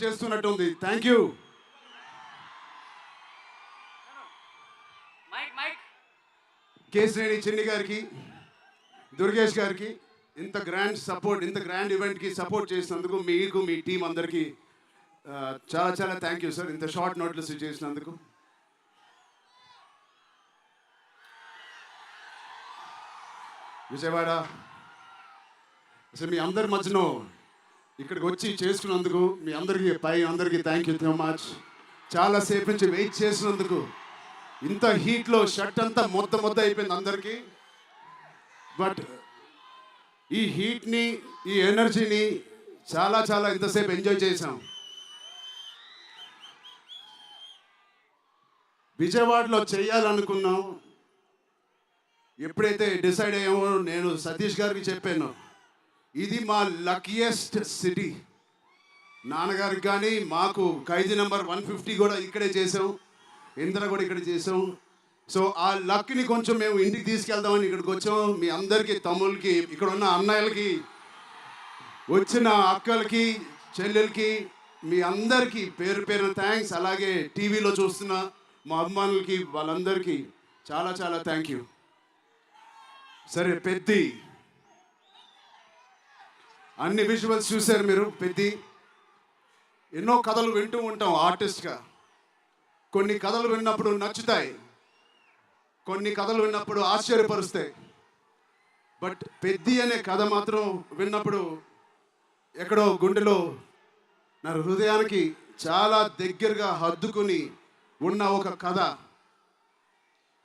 చేస్తున్నట్టుంది. Thank you. Kesineni చిన్ని గారికి, దుర్గేష్ గారికి ఇంత గ్రాండ్ సపోర్ట్, ఇంత గ్రాండ్ ఈవెంట్కి సపోర్ట్ చేసినందుకు మీకు, మీ టీం అందరికీ చాలా చాలా థ్యాంక్ యూ సార్. ఇంత షార్ట్ నోట్స్ చేసినందుకు. విజయవాడ అసలు మీ అందరి మధ్యలో ఇక్కడికి వచ్చి చేసుకున్నందుకు మీ అందరికీ థ్యాంక్ యూ సో మచ్. చాలాసేపు నుంచి వెయిట్ చేసినందుకు. ఇంత హీట్లో షర్ట్ అంతా మొత్తం అయిపోయింది అందరికీ. బట్ ఈ హీట్ని, ఈ ఎనర్జీని చాలా చాలా ఇంతసేపు ఎంజాయ్ చేశాం. విజయవాడలో చేయాలనుకున్నాం. ఎప్పుడైతే డిసైడ్ అయ్యామో నేను సతీష్ గారికి చెప్పాను, ఇది మా లక్కీయెస్ట్ సిటీ. నాన్నగారికి కానీ మాకు ఖైదీ నెంబర్ 150 కూడా ఇక్కడే చేసాం, ఇంద్ర కూడా ఇక్కడ చేసాం. సో ఆ లక్ని కొంచెం మేము ఇంటికి తీసుకెళ్దామని ఇక్కడికి వచ్చాం. మీ అందరికీ, తమ్ముళ్ళకి, ఇక్కడ ఉన్న అన్నయ్యలకి, వచ్చిన అక్కలకి, చెల్లెలకి, మీ అందరికీ పేరు పేరున థ్యాంక్స్. అలాగే టీవీలో చూస్తున్న మా అభిమానులకి, వాళ్ళందరికీ చాలా చాలా థ్యాంక్ యూ. సరే, పెద్ది అన్ని విజువల్స్ చూశారు మీరు. పెద్ది ఎన్నో కథలు వింటూ ఉంటాం ఆర్టిస్ట్గా. కొన్ని కథలు విన్నప్పుడు నచ్చుతాయి, కొన్ని కథలు విన్నప్పుడు ఆశ్చర్యపరుస్తాయి. బట్ పెద్ది అనే కథ మాత్రం విన్నప్పుడు ఎక్కడో గుండెలో నా హృదయానికి చాలా దగ్గరగా హద్దుకుని ఉన్న ఒక కథ.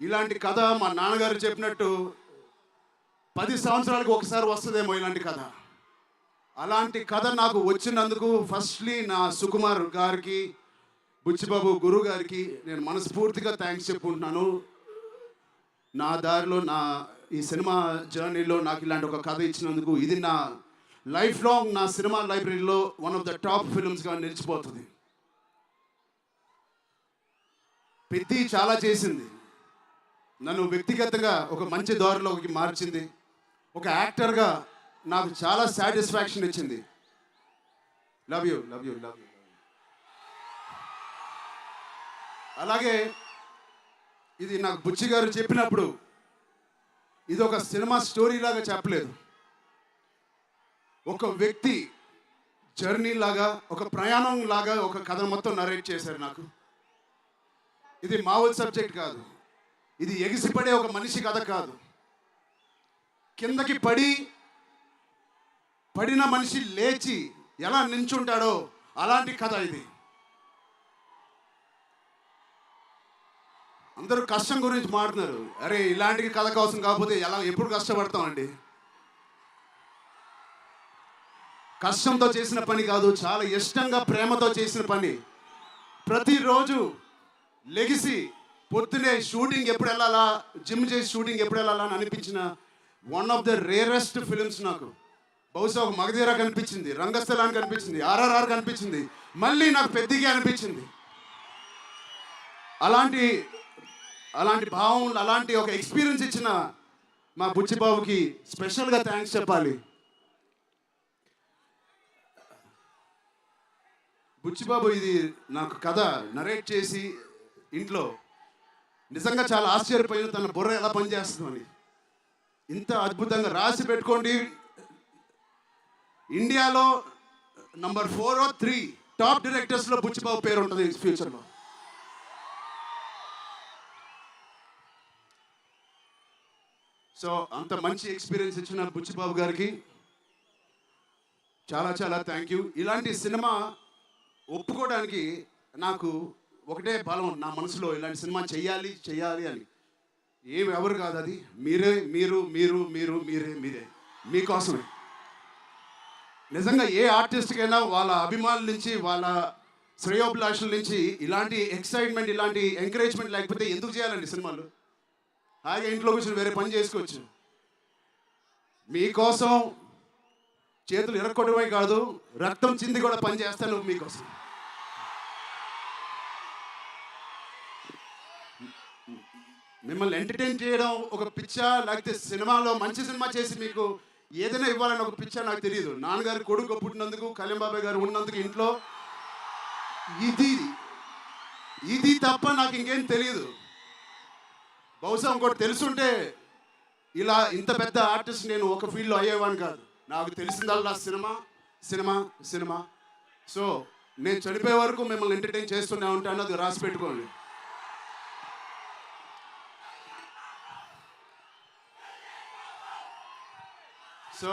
ఇలాంటి కథ మా నాన్నగారు చెప్పినట్టు 10 సంవత్సరాలకు ఒకసారి వస్తుందేమో ఇలాంటి కథ. అలాంటి కథ నాకు వచ్చినందుకు ఫస్ట్లీ నా సుకుమార్ గారికి, బుచ్చిబాబు గురువు గారికి నేను మనస్ఫూర్తిగా థ్యాంక్స్ చెప్పుకుంటున్నాను. నా దారిలో, నా ఈ సినిమా జర్నీలో నాకు ఇలాంటి ఒక కథ ఇచ్చినందుకు. ఇది నా లైఫ్ లాంగ్, నా సినిమా లైబ్రరీలో వన్ ఆఫ్ ద టాప్ ఫిల్మ్స్గా నిలిచిపోతుంది. పెద్ది చాలా చేసింది, నన్ను వ్యక్తిగతంగా ఒక మంచి దారిలోకి మార్చింది. ఒక యాక్టర్గా నాకు చాలా సాటిస్ఫాక్షన్ ఇచ్చింది. Love you, love you, love you. అలాగే ఇది నాకు బుచ్చి గారు చెప్పినప్పుడు ఇది ఒక సినిమా స్టోరీ లాగా చెప్పలేదు, ఒక వ్యక్తి జర్నీ లాగా, ఒక ప్రయాణం లాగా ఒక కథ మొత్తం నరేట్ చేశారు నాకు. ఇది మామూలు సబ్జెక్ట్ కాదు, ఇది ఎగిసిపడే ఒక మనిషి కథ కాదు. కిందకి పడిన మనిషి లేచి ఎలా నించుంటాడో అలాంటి కథ ఇది. అందరూ కష్టం గురించి మాట్లాడుతున్నారు. అరే, ఇలాంటి కథ కోసం కాకపోతే ఎప్పుడు కష్టపడతామండి. కష్టంతో చేసిన పని కాదు, చాలా ఇష్టంగా, ప్రేమతో చేసిన పని. ప్రతిరోజు లెగిసి పొద్దునే షూటింగ్ ఎప్పుడు వెళ్ళాలా, జిమ్ చేసి షూటింగ్ ఎప్పుడు వెళ్ళాలా అని అనిపించిన one of the rarest films నాకు. బహుశా ఒక మగధీర కనిపించింది, రంగస్థలానికి కనిపించింది, RRR కనిపించింది, మళ్ళీ నాకు పెద్దిగా అనిపించింది. అలాంటి భావం, అలాంటి ఒక ఎక్స్పీరియన్స్ ఇచ్చిన మా బుచ్చిబాబుకి స్పెషల్గా థ్యాంక్స్ చెప్పాలి. బుచ్చిబాబు ఇది నాకు కథ నరేట్ చేసి ఇంట్లో నిజంగా చాలా ఆశ్చర్యపోయింది, తన బుర్ర ఎలా పనిచేస్తుందని. ఇంత అద్భుతంగా రాసి పెట్టుకోండి. ఇండియాలో నంబర్ 4 or 3 టాప్ డైరెక్టర్స్లో బుచ్చిబాబు పేరు ఉంటుంది ఫ్యూచర్లో. సో అంత మంచి ఎక్స్పీరియన్స్ ఇచ్చిన బుచ్చిబాబు గారికి చాలా చాలా థ్యాంక్ యూ. ఇలాంటి సినిమా ఒప్పుకోవడానికి నాకు ఒకటే బలం నా మనసులో, ఇలాంటి సినిమా చెయ్యాలి అని. ఎవరు కాదు, అది మీరే, మీరే మీకోసమే. నిజంగా ఏ ఆర్టిస్ట్కైనా వాళ్ళ అభిమానుల నుంచి, వాళ్ళ శ్రేయోభిలాషుల నుంచి ఇలాంటి ఎక్సైట్మెంట్, ఇలాంటి ఎంకరేజ్మెంట్ లేకపోతే ఎందుకు చేయాలండి సినిమాలు? హాయిగా ఇంట్లో కూర్చొని వేరే పని చేసుకోవచ్చు. మీకోసం చేతులు ఇరక్కొట్టడమే కాదు, రక్తం చింది కూడా పని చేస్తాను మీకోసం. మిమ్మల్ని ఎంటర్టైన్ చేయడం ఒక పిచ్చా, లేకపోతే సినిమాలో మంచి సినిమా చేసి మీకు ఏదైనా ఇవ్వాలని ఒక పిచ్చా నాకు తెలియదు. నాన్నగారు కొడుకు పుట్టినందుకు, కళ్యాణ్ బాబాయ్ గారు ఉన్నందుకు ఇంట్లో ఇది ఇది తప్ప నాకు ఇంకేం తెలియదు. బహుశా ఇంకోటి తెలుసుంటే ఇలా ఇంత పెద్ద ఆర్టిస్ట్ నేను ఒక ఫీల్డ్లో అయ్యేవాడిని కాదు. నాకు తెలిసిందల్లా సినిమా సినిమా సినిమా. సో నేను చనిపోయే వరకు మిమ్మల్ని ఎంటర్టైన్ చేస్తూనే ఉంటాను, అది రాసి పెట్టుకోండి. సో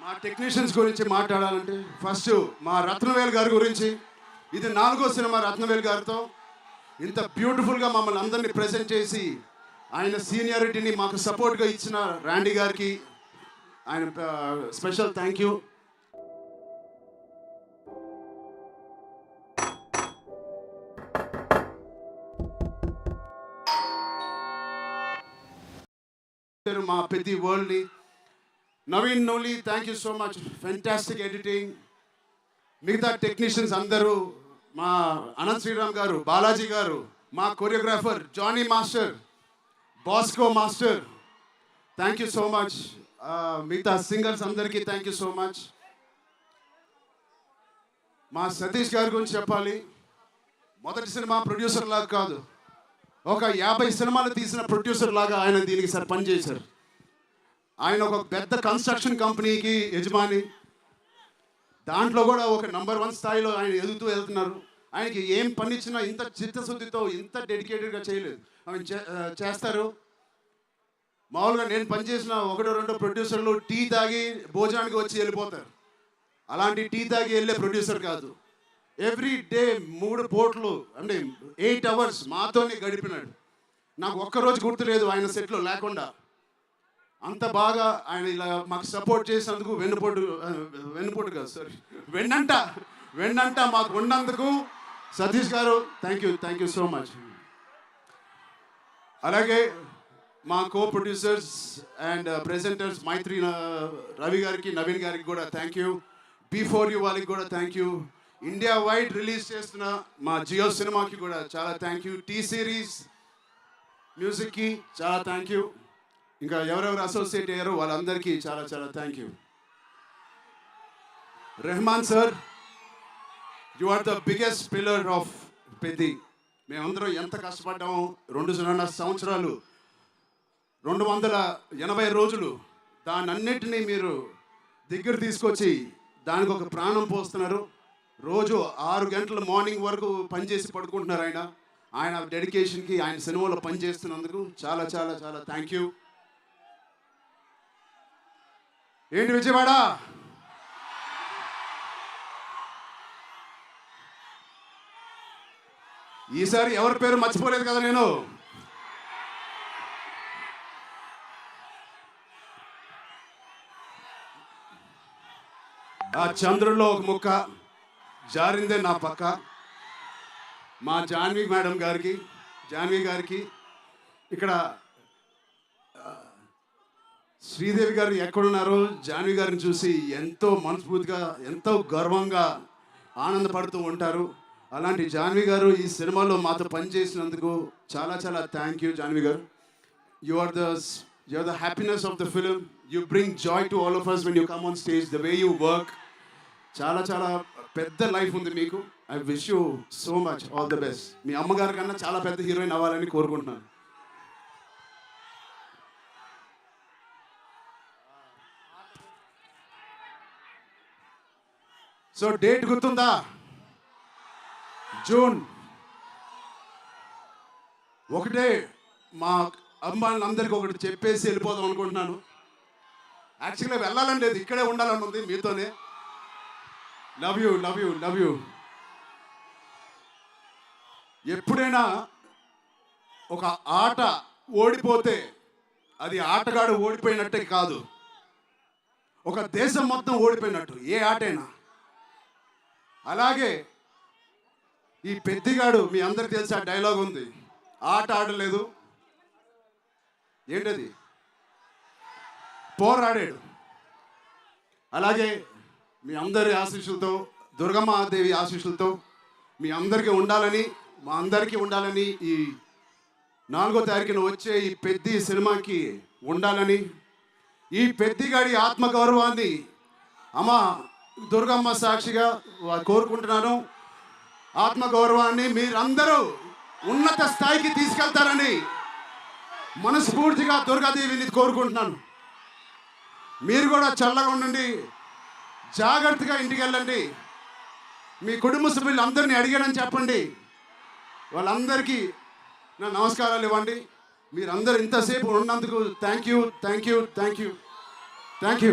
మా టెక్నీషియన్స్ గురించి మాట్లాడాలంటే ఫస్ట్ మా రత్నవేల్ గారి గురించి. ఇది 4వ సినిమా రత్నవేల్ గారితో. ఇంత బ్యూటిఫుల్గా మమ్మల్ని అందరినీ ప్రజెంట్ చేసి ఆయన సీనియారిటీని మాకు సపోర్ట్గా ఇచ్చిన ర్యాండీ గారికి ఆయన స్పెషల్ థ్యాంక్ యూ. మా పెద్ద వరల్డ్ని Naveen Nooli, thank you so much, fantastic editing. మిగతా టెక్నీషియన్స్ అందరూ, మా అనంత్ శ్రీరామ్ గారు, బాలాజీ గారు, మా choreographer Jani master, Bosco master, thank you so much. మిగతా సింగర్స్ అందరికీ థ్యాంక్ యూ సో మచ్. మా సతీష్ గారి గురించి చెప్పాలి. మొదటి సినిమా ప్రొడ్యూసర్ లాగా కాదు, ఒక 50 సినిమాలు తీసిన ప్రొడ్యూసర్ లాగా ఆయన దీనికి సార్ పనిచేశారు. ఆయన ఒక పెద్ద కన్స్ట్రక్షన్ కంపెనీకి యజమాని, దాంట్లో కూడా ఒక నంబర్ 1 స్థాయిలో ఆయన ఎదుగుతూ వెళ్తున్నారు. ఆయనకి ఏం పని ఇచ్చినా ఇంత చిత్తశుద్ధితో ఇంత డెడికేటెడ్గా చేయలేదు. ఆయన చేస్తారు. మామూలుగా నేను పనిచేసిన 1-2 ప్రొడ్యూసర్లు టీ తాగి భోజనానికి వచ్చి వెళ్ళిపోతారు. అలాంటి టీ తాగి వెళ్ళే ప్రొడ్యూసర్ కాదు. ఎవ్రీ డే 3 పూటలు అంటే 8 అవర్స్ మాతోనే గడిపినాడు. నాకు ఒక్కరోజు గుర్తులేదు ఆయన సెట్లో లేకుండా. అంత బాగా ఆయన ఇలా మాకు సపోర్ట్ చేసినందుకు వెన్నుపోటు కాదు సారీ వెన్నంట మాకు ఉన్నందుకు సతీష్ గారు థ్యాంక్ యూ సో మచ్. అలాగే మా కో ప్రొడ్యూసర్స్ అండ్ ప్రెజెంటర్స్ మైత్రి రవి గారికి, నవీన్ గారికి కూడా థ్యాంక్ యూ. బిఫోర్ యూ వాళ్ళకి కూడా thank you. India wide release చేస్తున్న మా జియో సినిమాకి కూడా చాలా థ్యాంక్ యూ. టీ సిరీస్ మ్యూజిక్కి చాలా థ్యాంక్ యూ. ఇంకా ఎవరెవరు అసోసియేట్ అయ్యారో వాళ్ళందరికీ చాలా చాలా thank you. Rahman sir, you are the biggest pillar of Peddi. మేమందరం ఎంత కష్టపడ్డామో 2.5 సంవత్సరాలు, 280 రోజులు, దానన్నిటినీ మీరు దగ్గర తీసుకొచ్చి దానికి ఒక ప్రాణం పోస్తున్నారు. రోజు 6 గంటల మార్నింగ్ వరకు పనిచేసి పడుకుంటున్నారు ఆయన డెడికేషన్కి, ఆయన సినిమాలో పనిచేస్తున్నందుకు చాలా చాలా చాలా థ్యాంక్ యూ. ఏంటి విజయవాడ, ఈసారి ఎవరి పేరు మర్చిపోలేదు కదా నేను. ఆ చంద్రుల్లో ఒక ముక్క జారిందే నా పక్క. మా జాన్వి గారికి ఇక్కడ శ్రీదేవి గారు ఎక్కడున్నారో జాన్వి గారిని చూసి ఎంతో మనస్ఫూర్తిగా, ఎంతో గర్వంగా ఆనందపడుతూ ఉంటారు. అలాంటి జాన్వి గారు ఈ సినిమాలో మాతో పనిచేసినందుకు చాలా చాలా థ్యాంక్ యూ జాన్వి గారు. You are the happiness of the film. You bring joy to all of us when you come on stage, the way you work. చాలా చాలా పెద్ద లైఫ్ ఉంది మీకు. I wish you so much all the best. మీ అమ్మగారి కన్నా చాలా పెద్ద హీరోయిన్ అవ్వాలని కోరుకుంటున్నాను. సో డేట్ గుర్తుందా? జూన్ 1. మా అమ్మాయిలందరికీ ఒకటి చెప్పేసి వెళ్ళిపోదాం అనుకుంటున్నాను. యాక్చువల్గా వెళ్ళాలని లేదు, ఇక్కడే ఉండాలని ఉంది మీతోనే. Love you. ఎప్పుడైనా ఒక ఆట ఓడిపోతే అది ఆటగాడు ఓడిపోయినట్టే కాదు, ఒక దేశం మొత్తం ఓడిపోయినట్టు ఏ ఆటైనా. అలాగే ఈ పెద్దిగాడు, మీ అందరికి తెలిసి ఆ డైలాగ్ ఉంది, ఆట ఆడలేదు, ఏంటది, పోరాడాడు. అలాగే మీ అందరి ఆశీస్సులతో, దుర్గమ్మాదేవి ఆశీస్సులతో మీ అందరికీ ఉండాలని, మా అందరికీ ఉండాలని, ఈ 4వ తారీఖున వచ్చే ఈ పెద్ది సినిమాకి ఉండాలని, ఈ పెద్దిగాడి ఆత్మగౌరవాన్ని అమ్మ దుర్గమ్మ సాక్షిగా కోరుకుంటున్నాను, ఆత్మగౌరవాన్ని మీరందరూ ఉన్నత స్థాయికి తీసుకెళ్తారని మనస్ఫూర్తిగా దుర్గాదేవిని కోరుకుంటున్నాను. మీరు కూడా చల్లగా ఉండండి, జాగ్రత్తగా ఇంటికి వెళ్ళండి. మీ కుటుంబ సభ్యులు అందరినీ అడిగానని చెప్పండి. వాళ్ళందరికీ నా నమస్కారాలు ఇవ్వండి. మీరందరూ ఇంతసేపు ఉన్నందుకు థ్యాంక్ యూ.